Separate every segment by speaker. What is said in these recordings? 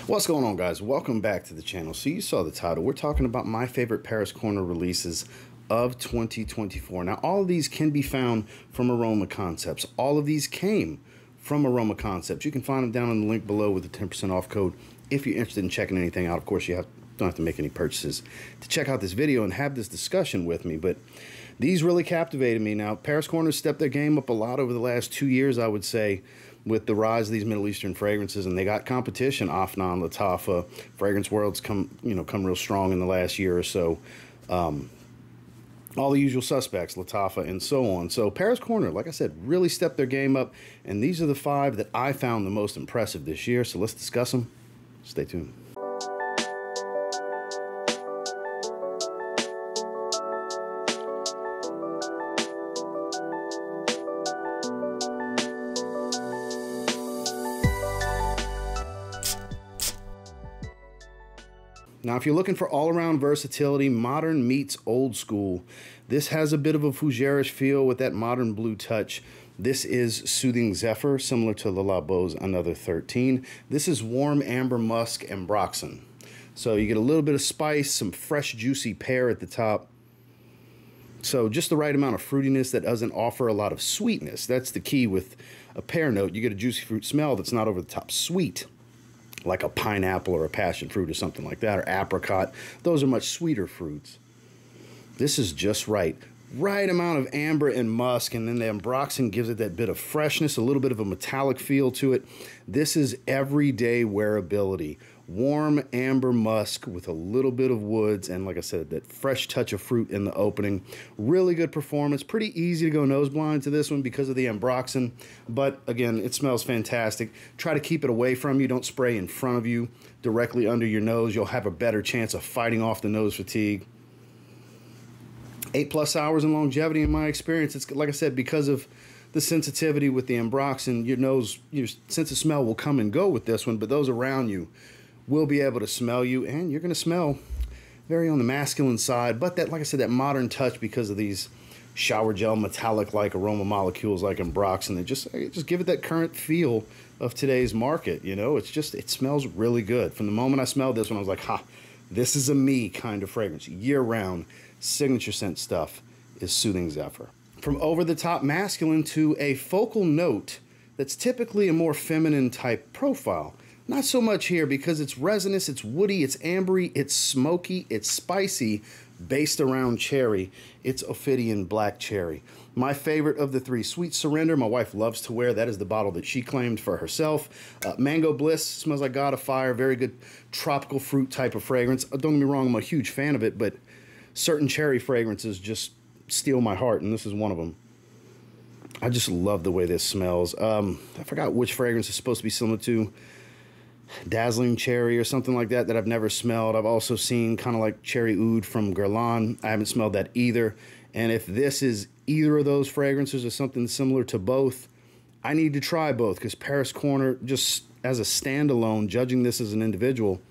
Speaker 1: What's going on, guys? Welcome back to the channel. So you saw the title. We're talking about my favorite Paris Corner releases of 2024. Now, all of these can be found from Aroma Concepts. All of these came from Aroma Concepts. You can find them down in the link below with the 10% off code if you're interested in checking anything out. Of course, you don't have to make any purchases to check out this video and have this discussion with me, but these really captivated me. Now, Paris Corner stepped their game up a lot over the last 2 years, I would say, with the rise of these Middle Eastern fragrances, and they got competition. Afnan, Latafa, Fragrance World's come real strong in the last year or so. All the usual suspects, Latafa and so on. So Paris Corner, like I said, really stepped their game up, and these are the 5 that I found the most impressive this year. So let's discuss them. Stay tuned. Now, if you're looking for all-around versatility, modern meets old school, this has a bit of a fougerish feel with that modern blue touch. This is Soothing Zephyr, similar to Le Labo's Another 13. This is warm amber musk and ambroxan. So you get a little bit of spice, some fresh juicy pear at the top. So just the right amount of fruitiness that doesn't offer a lot of sweetness. That's the key with a pear note. You get a juicy fruit smell that's not over the top sweet, like a pineapple or a passion fruit or something like that, or apricot. Those are much sweeter fruits. This is just right. Right amount of amber and musk, and then the ambroxan gives it that bit of freshness, a little bit of a metallic feel to it. This is everyday wearability. Warm amber musk with a little bit of woods, and like I said, that fresh touch of fruit in the opening. Really good performance. Pretty easy to go nose blind to this one because of the ambroxan, but again, it smells fantastic. Try to keep it away from you. Don't spray in front of you, directly under your nose. You'll have a better chance of fighting off the nose fatigue. 8+ hours in longevity in my experience. It's like I said, because of the sensitivity with the ambroxan, your sense of smell will come and go with this one, but those around you will be able to smell you, and you're going to smell very on the masculine side, but that, like I said, that modern touch because of these shower gel metallic like aroma molecules like ambroxan, they just give it that current feel of today's market. It smells really good. From the moment I smelled this one, I was like, ha, this is a me kind of fragrance. Year-round signature scent stuff is Soothing Zephyr. From over-the-top masculine to a focal note that's typically a more feminine type profile. Not so much here because it's resinous, it's woody, it's ambery, it's smoky, it's spicy, based around cherry. It's Ophidian Black Cherry. My favorite of the 3. Sweet Surrender, my wife loves to wear. That is the bottle that she claimed for herself. Mango Bliss, smells like God of Fire. Very good tropical fruit type of fragrance. Don't get me wrong, I'm a huge fan of it, but certain cherry fragrances just steal my heart, and this is one of them. I just love the way this smells. I forgot which fragrance is supposed to be similar to. Dazzling Cherry or something like that I've never smelled. I've also seen kind of like Cherry Oud from Gourmand. I haven't smelled that either. And if this is either of those fragrances or something similar to both, I need to try both, because Paris Corner, just as a standalone, judging this as an individual,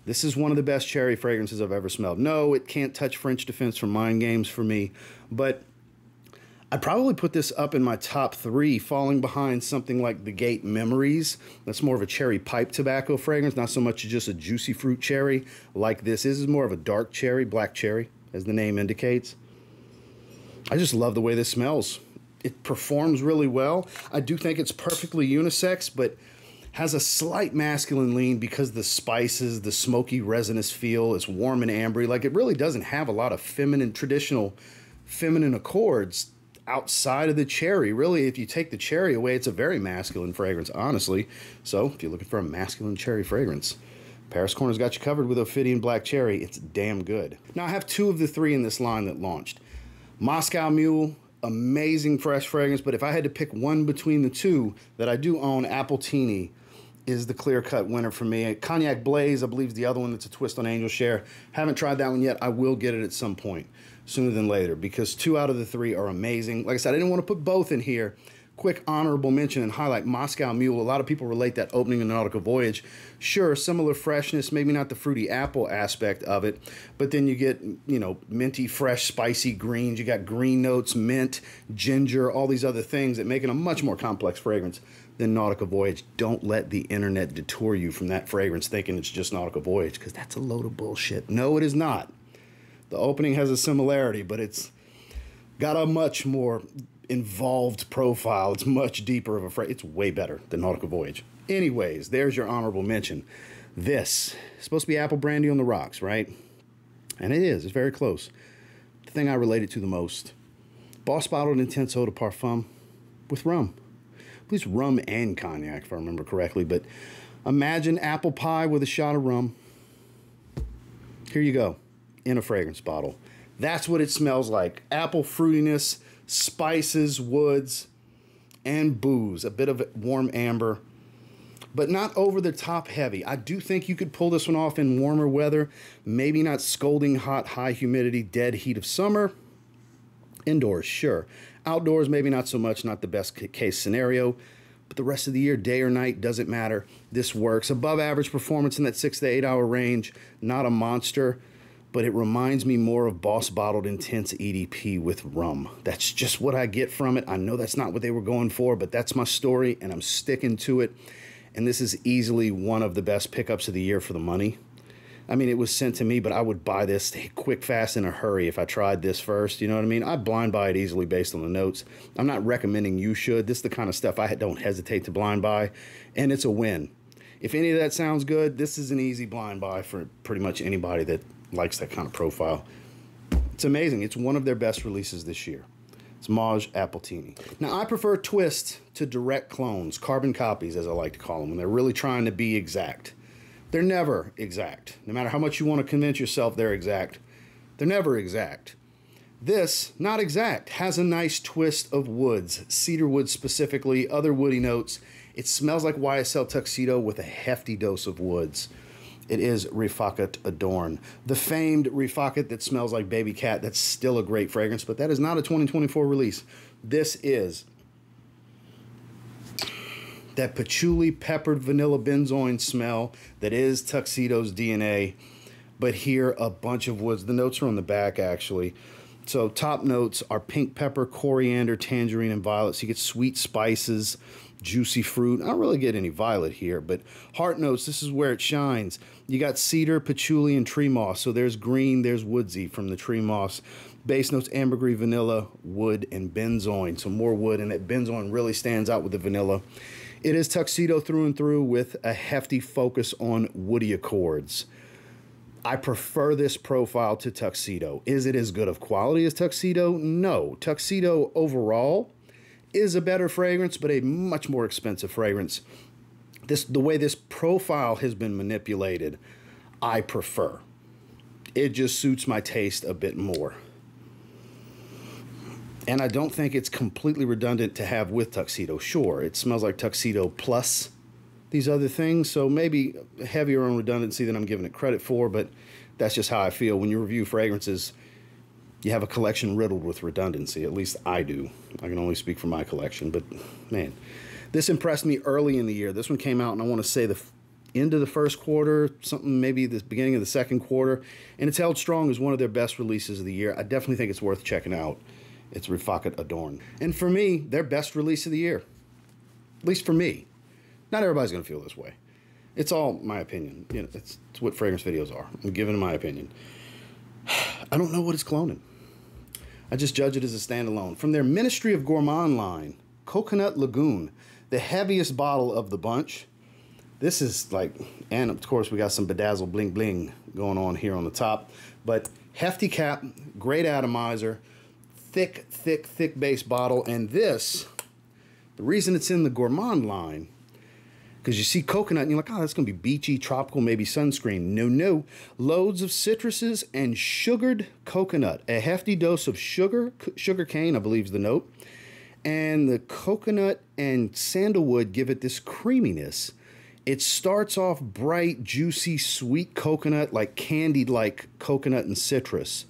Speaker 1: this is one of the best cherry fragrances I've ever smelled. No, it can't touch French Defense from Mind Games for me, but I'd probably put this up in my top 3, falling behind something like The Gate Memories. That's more of a cherry pipe tobacco fragrance, not so much just a juicy fruit cherry like this is. This is more of a dark cherry, black cherry, as the name indicates. I just love the way this smells. It performs really well. I do think it's perfectly unisex, but has a slight masculine lean because the spices, the smoky resinous feel, it's warm and ambery. Like, it really doesn't have a lot of traditional feminine accords outside of the cherry. Really, if you take the cherry away, it's a very masculine fragrance, honestly. So if you're looking for a masculine cherry fragrance, Paris Corner's got you covered with Ophidian Black Cherry. It's damn good. Now, I have 2 of the 3 in this line that launched. Moscow Mule, amazing fresh fragrance, but if I had to pick one between the 2 that I do own, Appletini is the clear-cut winner for me. Cognac Blaze, I believe, is the other one that's a twist on Angel Share. Haven't tried that one yet. I will get it at some point, sooner than later, because 2 out of the 3 are amazing. Like I said, I didn't want to put both in here. Quick honorable mention and highlight Moscow Mule. A lot of people relate that opening in Nautical Voyage. Sure, similar freshness, maybe not the fruity apple aspect of it, but then you get, minty, fresh, spicy greens. You got green notes, mint, ginger, all these other things that make it a much more complex fragrance than Nautica Voyage. Don't let the internet detour you from that fragrance thinking it's just Nautica Voyage, because that's a load of bullshit. No, it is not. The opening has a similarity, but it's got a much more involved profile. It's much deeper of a fragrance. It's way better than Nautica Voyage. Anyways, there's your honorable mention. This is supposed to be apple brandy on the rocks, right? And it is. It's very close. The thing I related to the most, Boss Bottled Intense Eau de Parfum with rum. At least rum and cognac, if I remember correctly. But imagine apple pie with a shot of rum. Here you go, in a fragrance bottle. That's what it smells like. Apple fruitiness, spices, woods, and booze. A bit of warm amber, but not over the top heavy. I do think you could pull this one off in warmer weather. Maybe not scalding hot, high humidity, dead heat of summer. Indoors, sure. Outdoors, maybe not so much, not the best case scenario. But the rest of the year, day or night, doesn't matter. This works. Above average performance in that 6 to 8 hour range. Not a monster, but it reminds me more of Boss Bottled Intense EDP with rum. That's just what I get from it. I know that's not what they were going for, but that's my story, and I'm sticking to it. And this is easily one of the best pickups of the year for the money. I mean, it was sent to me, but I would buy this quick, fast, in a hurry if I tried this first. You know what I mean? I'd blind buy it easily based on the notes. I'm not recommending you should. This is the kind of stuff I don't hesitate to blind buy, and it's a win. If any of that sounds good, this is an easy blind buy for pretty much anybody that likes that kind of profile. It's amazing. It's one of their best releases this year. It's Mawj Appletini. Now, I prefer Twist to direct clones, carbon copies, as I like to call them, when they're really trying to be exact. They're never exact. No matter how much you want to convince yourself they're exact, they're never exact. This, not exact, has a nice twist of woods, cedar wood specifically, other woody notes. It smells like YSL Tuxedo with a hefty dose of woods. It is Rifaaqat Adorn. The famed Rifaaqat that smells like baby cat. That's still a great fragrance, but that is not a 2024 release. This is that patchouli peppered vanilla benzoin smell that is Tuxedo's DNA, but here a bunch of woods. The notes are on the back, actually. So top notes are pink pepper, coriander, tangerine, and violet. So you get sweet spices, juicy fruit. I don't really get any violet here, but heart notes, this is where it shines. You got cedar, patchouli, and tree moss. So there's green, there's woodsy from the tree moss. Base notes, ambergris, vanilla, wood, and benzoin. So more wood, and that benzoin really stands out with the vanilla. It is Tuxedo through and through with a hefty focus on woody accords. I prefer this profile to Tuxedo. Is it as good of quality as Tuxedo? No. Tuxedo overall is a better fragrance, but a much more expensive fragrance. The way this profile has been manipulated, I prefer. It just suits my taste a bit more. And I don't think it's completely redundant to have with Tuxedo. Sure, it smells like Tuxedo plus these other things, so maybe heavier on redundancy than I'm giving it credit for, but that's just how I feel. When you review fragrances, you have a collection riddled with redundancy. At least I do. I can only speak for my collection, but man, this impressed me early in the year. This one came out, and I want to say the end of the first quarter, something maybe the beginning of the second quarter, and it's held strong as one of their best releases of the year. I definitely think it's worth checking out. It's Rifaaqat Adorn. And for me, their best release of the year. At least for me. Not everybody's going to feel this way. It's all my opinion. You know, it's what fragrance videos are. I'm giving my opinion. I don't know what it's cloning. I just judge it as a standalone. From their Ministry of Gourmand line, Coconut Lagoon, the heaviest bottle of the bunch. This is like, and of course we got some bedazzle bling bling going on here on the top. But hefty cap, great atomizer, thick base bottle. And this, the reason it's in the Gourmand line, because you see coconut and you're like, oh, that's going to be beachy, tropical, maybe sunscreen. No. Loads of citruses and sugared coconut. A hefty dose of sugar cane, I believe is the note. And the coconut and sandalwood give it this creaminess. It starts off bright, juicy, sweet coconut, like candied like coconut and citrus.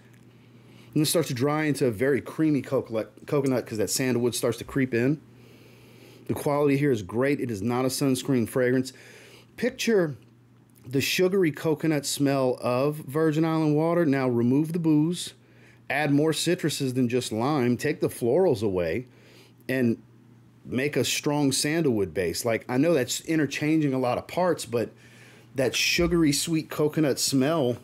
Speaker 1: And it starts to dry into a very creamy coconut because that sandalwood starts to creep in. The quality here is great. It is not a sunscreen fragrance. Picture the sugary coconut smell of Virgin Island water. Now remove the booze, add more citruses than just lime, take the florals away, and make a strong sandalwood base. Like, I know that's interchanging a lot of parts, but that sugary sweet coconut smell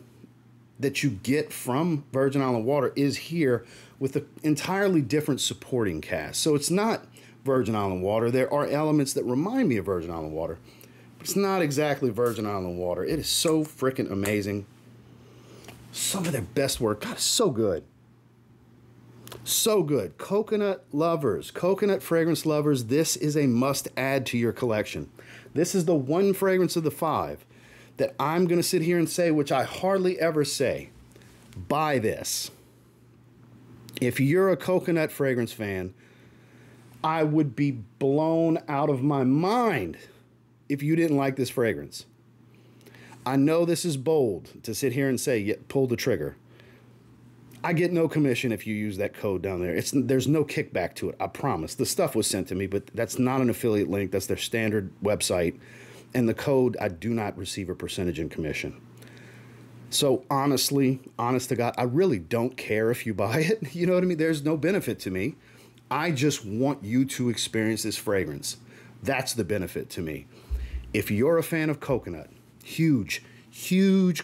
Speaker 1: that you get from Virgin Island water is here with an entirely different supporting cast. So it's not Virgin Island water. There are elements that remind me of Virgin Island water, but it's not exactly Virgin Island water. It is so freaking amazing. Some of their best work. God, it's so good. So good. Coconut lovers, coconut fragrance lovers, this is a must add to your collection. This is the one fragrance of the 5 that I'm going to sit here and say, which I hardly ever say, buy this. If you're a coconut fragrance fan, I would be blown out of my mind if you didn't like this fragrance. I know this is bold to sit here and say, yeah, pull the trigger. I get no commission if you use that code down there. There's no kickback to it, I promise. The stuff was sent to me, but that's not an affiliate link. That's their standard website. And the code, I do not receive a percentage in commission. So honestly, honest to God, I really don't care if you buy it. You know what I mean? There's no benefit to me. I just want you to experience this fragrance. That's the benefit to me. If you're a fan of coconut, huge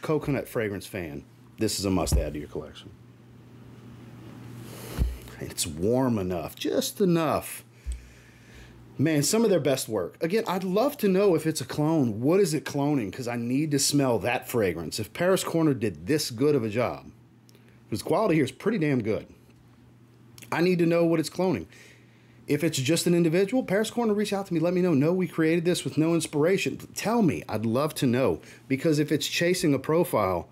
Speaker 1: coconut fragrance fan, this is a must add to your collection. It's warm enough, just enough. Man, some of their best work. Again, I'd love to know if it's a clone. What is it cloning? Because I need to smell that fragrance. If Paris Corner did this good of a job, because the quality here is pretty damn good, I need to know what it's cloning. If it's just an individual, Paris Corner, reach out to me. Let me know. No, we created this with no inspiration. Tell me. I'd love to know. Because if it's chasing a profile,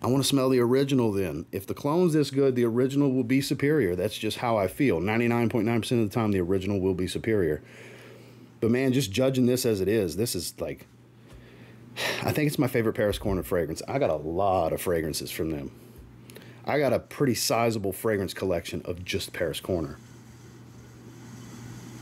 Speaker 1: I want to smell the original then. If the clone's this good, the original will be superior. That's just how I feel. 99.9% of the time, the original will be superior. But man, just judging this as it is, this is like, I think it's my favorite Paris Corner fragrance. I got a lot of fragrances from them. I got a pretty sizable fragrance collection of just Paris Corner.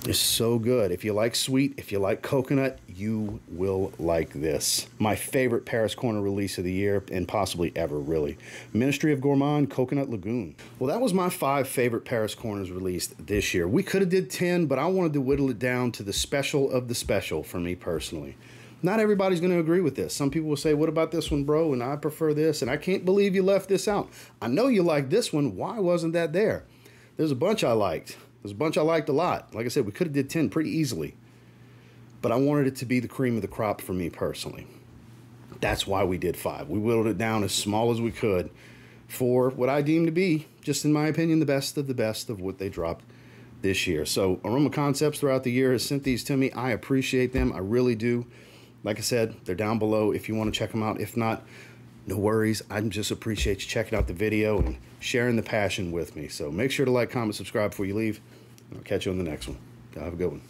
Speaker 1: It's so good. If you like sweet, if you like coconut, you will like this. My favorite Paris Corner release of the year, and possibly ever, really. Ministry of Gourmand, Coconut Lagoon. Well, that was my 5 favorite Paris Corners released this year. We could have did 10, but I wanted to whittle it down to the special of the special for me personally. Not everybody's going to agree with this. Some people will say, what about this one, bro? And I prefer this, and I can't believe you left this out. I know you like this one. Why wasn't that there? There's a bunch I liked. There's a bunch I liked a lot. Like I said, we could have did 10 pretty easily. But I wanted it to be the cream of the crop for me personally. That's why we did 5. We whittled it down as small as we could for what I deem to be, just in my opinion, the best of what they dropped this year. So Aroma Concepts throughout the year has sent these to me. I appreciate them. I really do. Like I said, they're down below if you want to check them out. If not, no worries. I just appreciate you checking out the video and sharing the passion with me. So make sure to like, comment, subscribe before you leave. And I'll catch you on the next one. Have a good one.